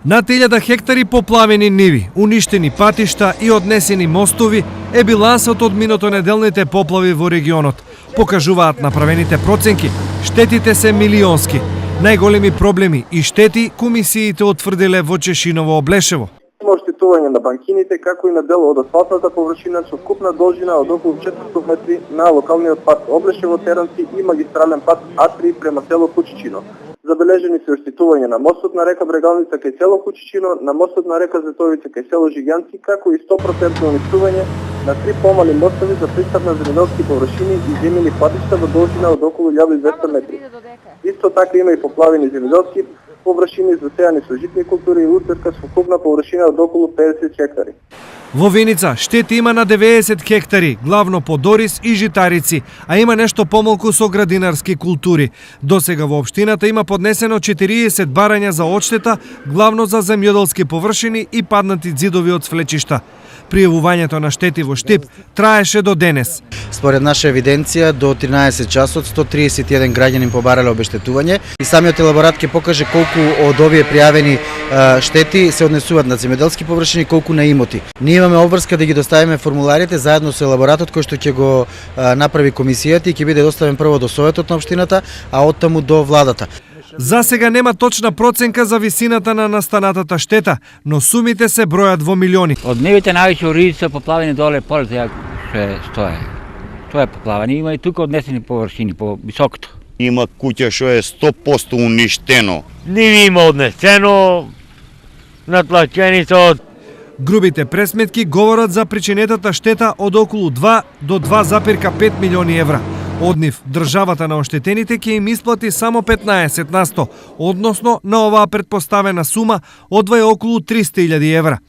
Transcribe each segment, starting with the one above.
Над 1000 хектари поплавени ниви, уништени патишта и однесени мостови е билансот од минатонеделните поплави во регионот. Покажуваат направените проценки, штетите се милионски. Најголеми проблеми и штети комисиите утврдиле во Чешиново Облешево. Има оштетување на банкините, како и на дел од асфалтната површина со вкупна должина од околу 400 метри на локалниот пат Облешево Теранци и магистрален пат А3 према село Кучичино. Забележени се оштетување на мостот на река Брегалница кај село Кучичино, на мостот на река Зетовица кај село Жиганци, како и 100% уништување на 3 помали мостови за пристап на земјоделски површини и земјени патишта во должина од околу 1200 метри. Исто така има и поплавени земјоделски површини засејани со житни култури и луцерка со вкупна површина од околу 50 хектари. Во Виница штети има на 90 хектари, главно по дорис и житарици, а има нешто помалку со градинарски култури. Досега во општината има поднесено 40 барања за одштета, главно за земјоделски површини и паднати ѕидови од свлечишта. Пријавувањето на штети во Штип траеше до денес. Според наша евиденција, до 13 часот 131 граѓани побарале обештетување и самиот елаборат ќе покаже колку од овие пријавени штети се однесуваат на земјоделски површини, колку на имоти. Ние имаме обврска да ги доставиме формуларите заедно со елаборатот кој што ќе го направи комисијата и ќе биде доставен прво до Советот на општината, а оттаму до владата. За сега нема точна проценка за висината на настанатата штета, но сумите се бројат во милиони. Од нивите највеќе уриди поплавени доле поле ја ше стоje. Тоа е поплавани, има и тука однесени површини по високото. Има куќа што е 100% уништено. Ниви има однесено, натлачени се. Грубите пресметки говорат за причинетата штета од околу 2 до 2,5 милиони евра. Од нив, државата на оштетените ќе им исплати само 15%, односно на оваа претпоставена сума одваја околу 300.000 евра.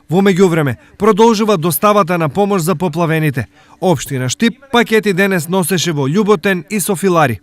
Во меѓувреме, продолжува доставата на помош за поплавените. Општина Штип пакети денес носеше во Љуботен и Софилари.